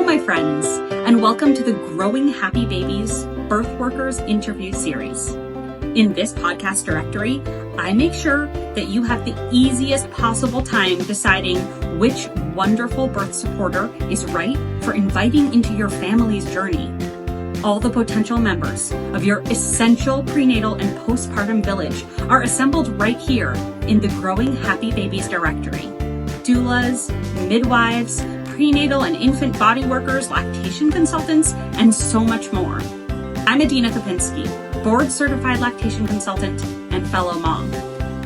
my friends, and welcome to the Growing Happy Babies Birthworkers interview series. In this podcast directory, I make sure that you have the easiest possible time deciding which wonderful birth supporter is right for inviting into your family's journey. All the potential members of your essential prenatal and postpartum village are assembled right here in the Growing Happy Babies directory. Doulas, midwives, prenatal and infant body workers, lactation consultants, and so much more. I'm Adina Kopinski, board-certified lactation consultant and fellow mom.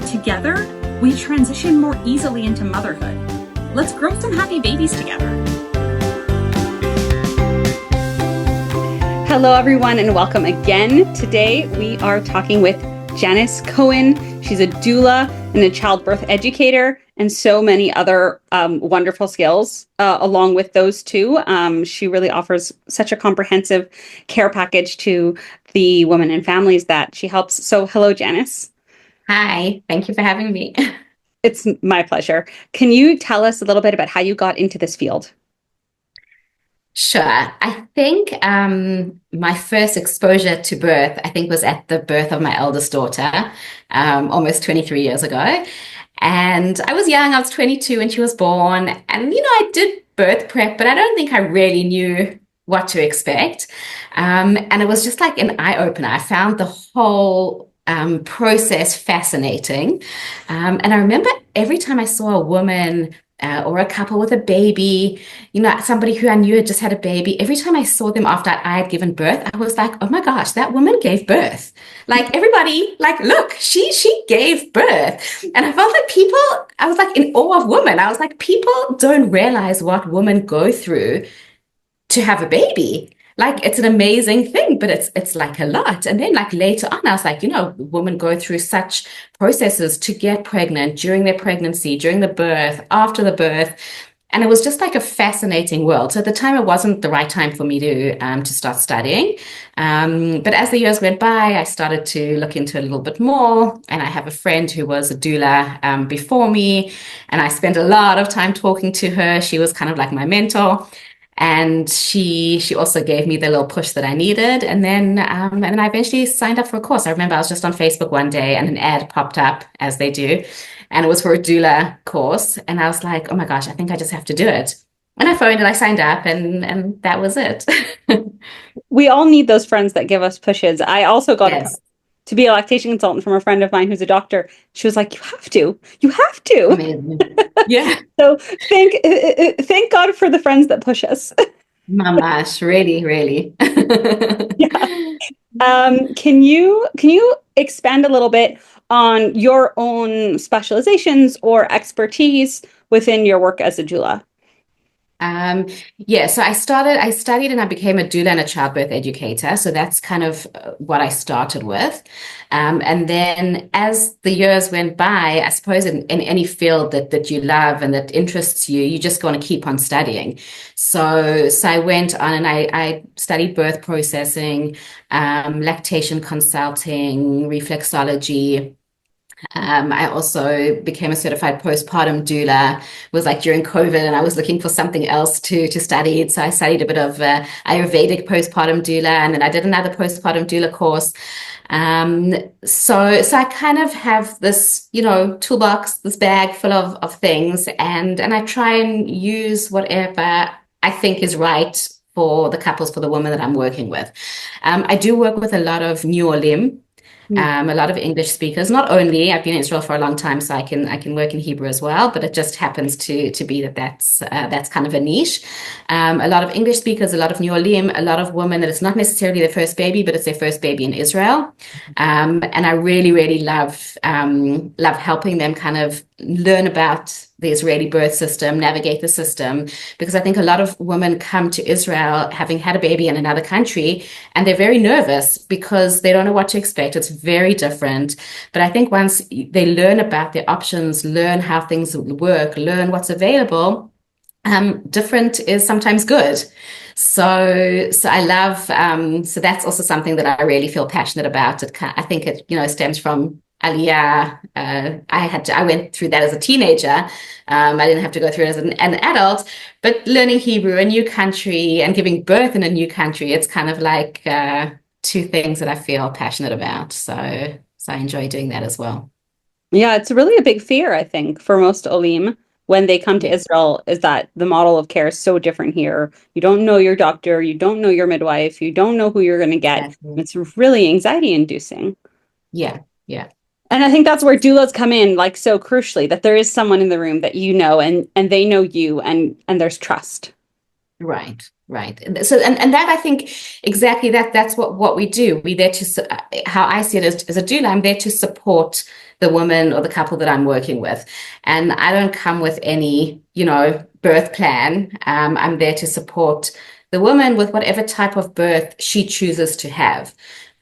Together, we transition more easily into motherhood. Let's grow some happy babies together. Hello, everyone, and welcome again. Today, we are talking with Janice Cohen. She's a doula and a childbirth educator, and so many other wonderful skills along with those two. She really offers such a comprehensive care package to the women and families that she helps. So hello, Janice. Hi, thank you for having me. It's my pleasure. Can you tell us a little bit about how you got into this field? Sure. I think my first exposure to birth, was at the birth of my eldest daughter, almost 23 years ago. And I was young, I was 22 when she was born. And, I did birth prep, but I don't think I really knew what to expect. And it was just like an eye-opener. I found the whole process fascinating. And I remember every time I saw a woman or a couple with a baby, somebody who I knew had just had a baby. Every time I saw them after I had given birth, I was like, oh my gosh, that woman gave birth. Like everybody, look, she gave birth. And I felt like I was like in awe of women. I was like, people don't realize what women go through to have a baby. Like, it's an amazing thing, but it's like a lot. And then later on, I was like, women go through such processes to get pregnant during their pregnancy, during the birth, after the birth. And it was just like a fascinating world. So at the time, it wasn't the right time for me to start studying. But as the years went by, I started to look into it a little bit more. And I have a friend who was a doula before me. And I spent a lot of time talking to her. She was kind of like my mentor. And she also gave me the little push that I needed. And then I eventually signed up for a course. I remember I was just on Facebook one day and an ad popped up, as they do. And it was for a doula course. And I was like, oh my gosh, I think I just have to do it. And I phoned and I signed up and that was it. We all need those friends that give us pushes. I also got to be a lactation consultant from a friend of mine who's a doctor. She was like, you have to. Amazing. Yeah. So thank God for the friends that push us. Mamash, really. Yeah. Can you expand a little bit on your own specializations or expertise within your work as a doula? So I studied and I became a doula and a childbirth educator. So that's kind of what I started with. And then as the years went by, I suppose in any field that you love and that interests you, you just want to keep on studying. So I went on and I studied birth processing, lactation consulting, reflexology. I also became a certified postpartum doula. It was like during COVID and I was looking for something else to study. So I studied a bit of Ayurvedic postpartum doula, and then I did another postpartum doula course. So I kind of have this, toolbox, this bag full of things, and I try and use whatever I think is right for the couples, for the women that I'm working with. I do work with a lot of New a lot of English speakers. Not only, I've been in Israel for a long time, so I can work in Hebrew as well, but it just happens to be that's kind of a niche. A lot of English speakers, a lot of New a lot of women that it's not necessarily their first baby, but it's their first baby in Israel. And I really love helping them kind of learn about the Israeli birth system, navigate the system, because I think a lot of women come to Israel having had a baby in another country and they're very nervous because they don't know what to expect. It's very different. But I think once they learn about their options, learn how things work, learn what's available, different is sometimes good. So I love, so that's also something that I really feel passionate about. I think it, stems from Aliyah. I went through that as a teenager. I didn't have to go through it as an adult, but learning Hebrew, a new country, and giving birth in a new country, it's kind of like two things that I feel passionate about. So I enjoy doing that as well. Yeah, it's really a big fear, I think, for most Olim when they come to Yeah, Israel, is that the model of care is so different here. You don't know your doctor, you don't know your midwife, you don't know who you're going to get. exactly. It's really anxiety inducing. Yeah, yeah. And I think that's where doulas come in, like so crucially, that there is someone in the room that you know and they know you and there's trust. Right, right. So, and that I think exactly that's what we do. We there to how I see it as a doula. I'm there to support the woman or the couple that I'm working with, and I don't come with any, birth plan. I'm there to support the woman with whatever type of birth she chooses to have.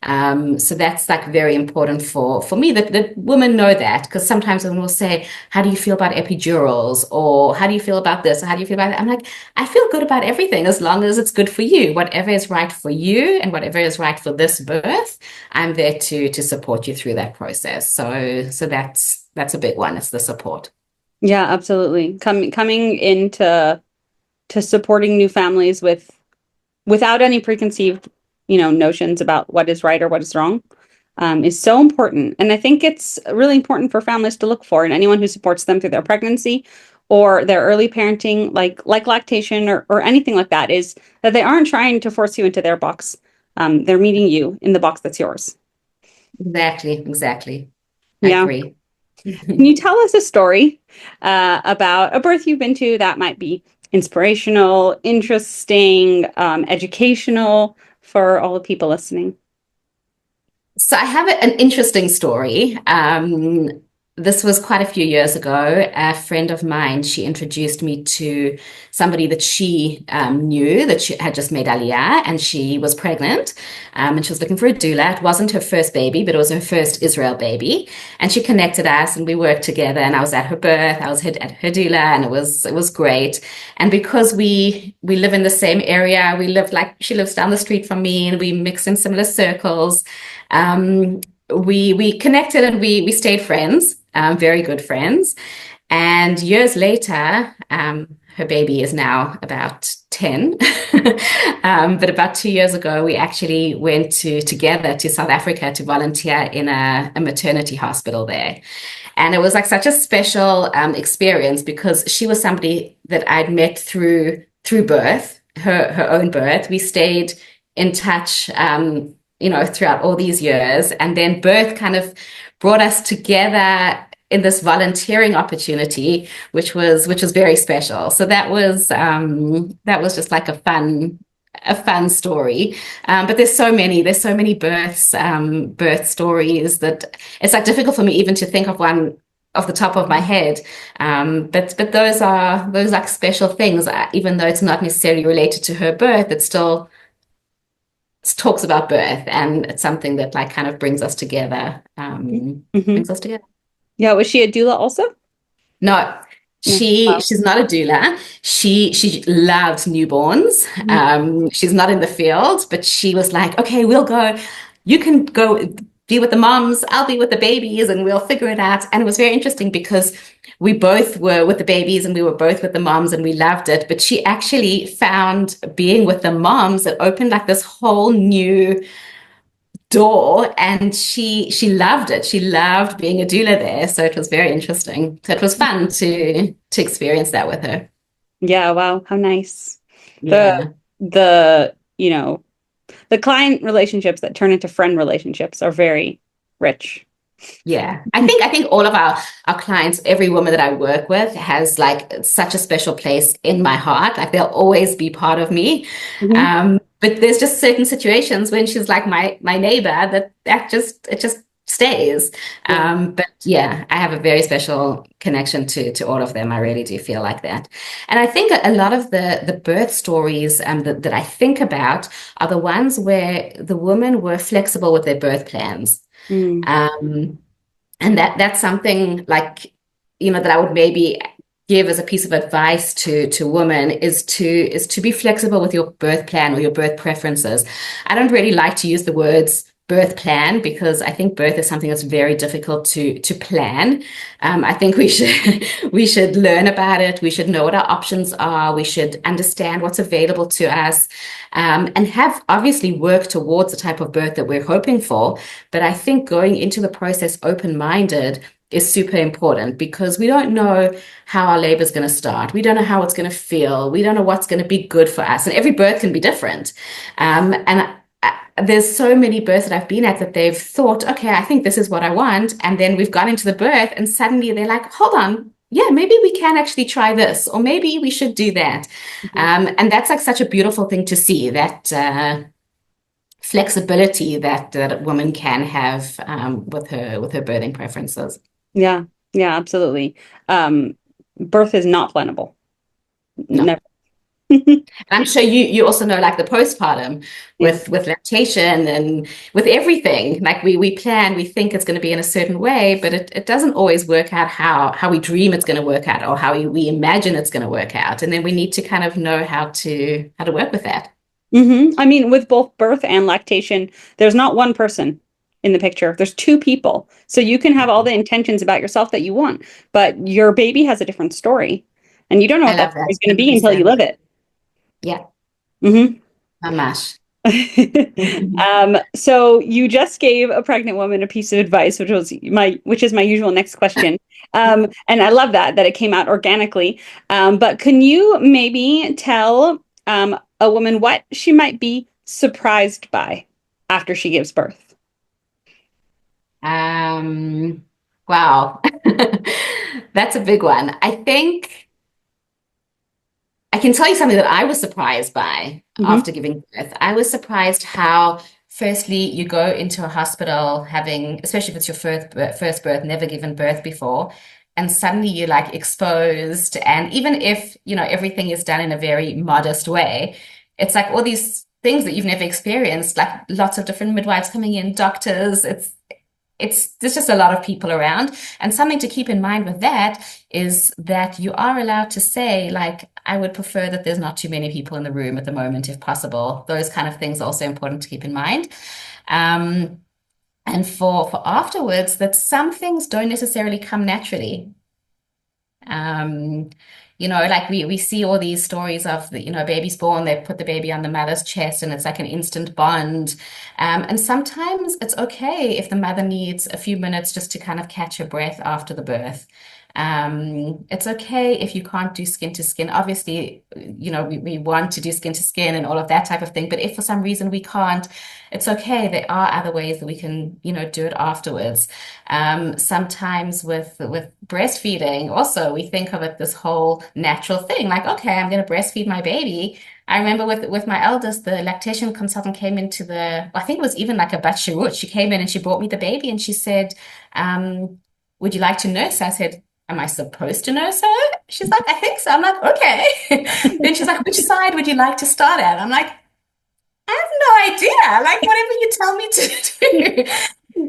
So that's like very important for me that women know that, because sometimes when we'll say, how do you feel about epidurals, or how do you feel about this, or how do you feel about that? I'm like, I feel good about everything as long as it's good for you. Whatever is right for you and whatever is right for this birth, I'm there to support you through that process. So that's a big one. It's the support. Yeah, absolutely. Coming into to supporting new families without any preconceived, notions about what is right or what is wrong, is so important. And I think it's really important for families to look for, and anyone who supports them through their pregnancy or their early parenting, like lactation or anything like that, is that they aren't trying to force you into their box. They're meeting you in the box that's yours. Exactly. I Yeah. agree. Can you tell us a story about a birth you've been to that might be inspirational, interesting, educational for all the people listening? So I have an interesting story. This was quite a few years ago. A friend of mine, she introduced me to somebody that she knew that she had just made Aliyah, and she was pregnant, and she was looking for a doula. It wasn't her first baby, but it was her first Israel baby. And she connected us, and we worked together. And I was at her birth, I was at her doula, and it was great. And because we live in the same area, we live like she lives down the street from me, and we mix in similar circles. Um, we connected and we stayed friends, very good friends. And years later, her baby is now about 10. But about 2 years ago, we actually went together to South Africa to volunteer in a maternity hospital there. And it was like such a special experience, because she was somebody that I'd met through birth, her own birth. We stayed in touch, throughout all these years. And then birth kind of brought us together in this volunteering opportunity, which was very special. So that was just like a fun story. But there's so many birth stories that it's like difficult for me even to think of one off the top of my head. But those like special things, even though it's not necessarily related to her birth, it still talks about birth, and it's something that like kind of brings us together. Mhm. Brings us together. Yeah, was she a doula also? No, No. she's not a doula. She loves newborns. Mhm. She's not in the field, but she was like, okay, we'll go. You can go be with the moms. I'll be with the babies, and we'll figure it out. And it was very interesting because we both were with the babies and we were both with the moms, and we loved it. But she actually found being with the moms, it opened like this whole new door, and she loved it. She loved being a doula there. So it was very interesting. So it was fun to experience that with her. Yeah, wow, how nice. The Yeah. the the client relationships that turn into friend relationships are very rich. Yeah. I think all of our clients, every woman that I work with has like such a special place in my heart. Like they'll always be part of me. Mhm. But there's just certain situations when she's like my neighbor it just stays. Yeah. But yeah, I have a very special connection to all of them. I really do feel like that. And I think a lot of the birth stories that I think about are the ones where the women were flexible with their birth plans. Mm. Um, and that's something like, that I would maybe give as a piece of advice to women is to be flexible with your birth plan or your birth preferences. I don't really like to use the words birth plan, because I think birth is something that's very difficult to plan. I think we should we should learn about it. We should know what our options are. We should understand what's available to us, and have obviously work towards the type of birth that we're hoping for. But I think going into the process open-minded is super important, because we don't know how our labor is going to start. We don't know how it's going to feel. We don't know what's going to be good for us. And every birth can be different. And there's so many births that I've been at that they've thought, okay, I think this is what I want. And then we've gone into the birth and suddenly they're like, hold on. Yeah, maybe we can actually try this, or maybe we should do that. And that's like such a beautiful thing to see, that flexibility that a woman can have with her birthing preferences. Yeah, yeah, absolutely. Birth is not plannable. No. Never. And I'm sure you also know, like the postpartum with lactation and with everything, like we plan, we think it's going to be in a certain way, but it doesn't always work out how we dream it's going to work out, or how we imagine it's going to work out. And then we need to kind of know how to work with that. I mean, with both birth and lactation, there's not one person in the picture. There's two people. So you can have all the intentions about yourself that you want, but your baby has a different story. And you don't know what that story is going to be until you live it. Yeah. Mamash. So you just gave a pregnant woman a piece of advice, which is my usual next question. And I love that it came out organically. But can you maybe tell a woman what she might be surprised by after she gives birth? Wow. That's a big one. I think I can tell you something that I was surprised by after giving birth. I was surprised how, firstly, you go into a hospital having, especially if it's your first birth, never given birth before, and suddenly you're like exposed. And even if, everything is done in a very modest way, it's like all these things that you've never experienced, like lots of different midwives coming in, doctors. There's just a lot of people around. And something to keep in mind with that is that you are allowed to say, like, I would prefer that there's not too many people in the room at the moment, if possible. Those kind of things are also important to keep in mind. And for afterwards, that some things don't necessarily come naturally. Like we see all these stories of the, baby's born, they put the baby on the mother's chest and it's like an instant bond. And sometimes it's okay if the mother needs a few minutes just to kind of catch her breath after the birth. It's okay if you can't do skin to skin. Obviously, we want to do skin to skin and all of that type of thing. But if for some reason we can't, it's okay. There are other ways that we can, do it afterwards. Sometimes with breastfeeding, also we think of it this whole natural thing, like, okay, I'm going to breastfeed my baby. I remember with my eldest, the lactation consultant came into I think it was even like a bat shirut. She came in and she brought me the baby and she said, would you like to nurse? I said, am I supposed to nurse her? She's like, I think so. I'm like, okay. Then she's like, which side would you like to start at? I'm like, I have no idea. Like, whatever you tell me to do.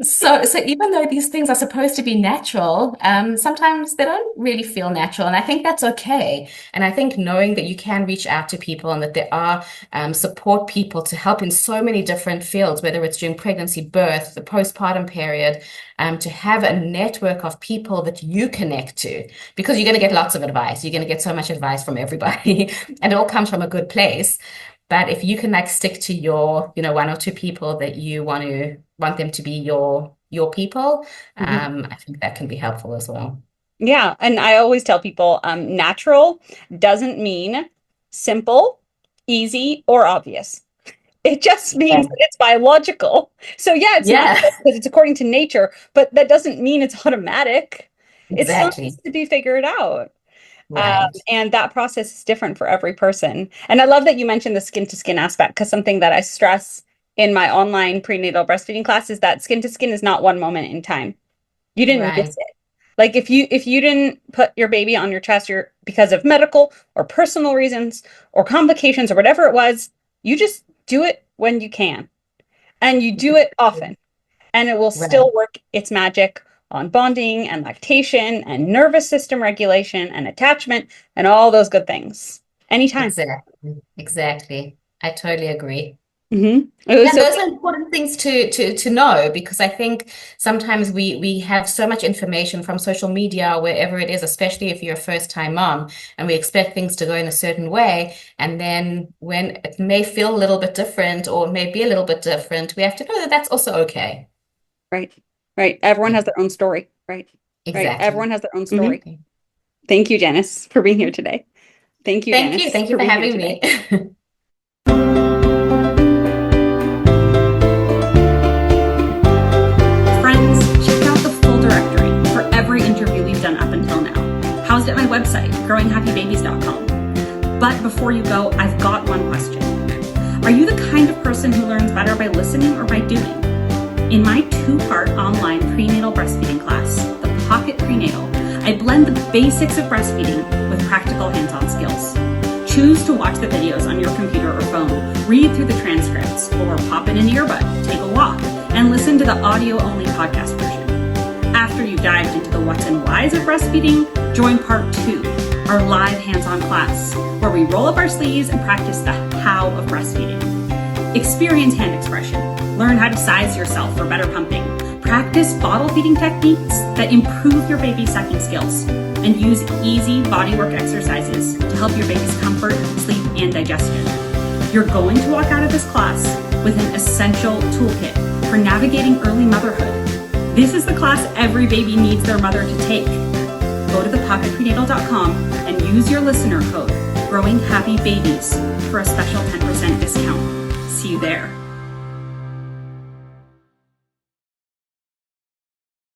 So even though these things are supposed to be natural, sometimes they don't really feel natural. And I think that's okay. And I think knowing that you can reach out to people and that there are support people to help in so many different fields, whether it's during pregnancy, birth, the postpartum period, to have a network of people that you connect to, because you're going to get lots of advice. You're going to get so much advice from everybody and it all comes from a good place. But if you can like stick to your, one or two people that you want them to be your people, I think that can be helpful as well. Yeah. And I always tell people, natural doesn't mean simple, easy, or obvious. It just means that it's biological. So it's natural because it's according to nature, but that doesn't mean it's automatic. Exactly. It still needs to be figured out. Right. And that process is different for every person. And I love that you mentioned the skin to skin aspect, because something that I stress in my online prenatal breastfeeding class is that skin to skin is not one moment in time. You didn't miss it. Like if you didn't put your baby on your chest, because of medical or personal reasons or complications or whatever it was, you just do it when you can. And you do it often. And it will still work its magic on bonding and lactation and nervous system regulation and attachment and all those good things. Anytime. Exactly. I totally agree. Mm-hmm. And those are important things to know, because I think sometimes we have so much information from social media, wherever it is, especially if you're a first-time mom, and we expect things to go in a certain way. And then when it may feel a little bit different or may be a little bit different, we have to know that that's also okay. Right. Right. Everyone has their own story. Right. Exactly. Right. Everyone has their own story. Mm-hmm. Thank you, Janice, for being here today. Thank you, Janice. Thank you for having me. Done up until now, housed at my website, growinghappybabies.com. But before you go, I've got one question. Are you the kind of person who learns better by listening or by doing? In my 2-part online prenatal breastfeeding class, the Pocket Prenatal, I blend the basics of breastfeeding with practical hands-on skills. Choose to watch the videos on your computer or phone, read through the transcripts, or pop in an earbud, take a walk, and listen to the audio-only podcast version. After you've dived into the what's and whys of breastfeeding, join part 2, our live hands-on class, where we roll up our sleeves and practice the how of breastfeeding. Experience hand expression, learn how to size yourself for better pumping, practice bottle feeding techniques that improve your baby's sucking skills, and use easy bodywork exercises to help your baby's comfort, sleep, and digestion. You're going to walk out of this class with an essential toolkit for navigating early motherhood. This is the class every baby needs their mother to take. Go to thepocketprenatal.com and use your listener code, growinghappybabies, for a special 10% discount. See you there.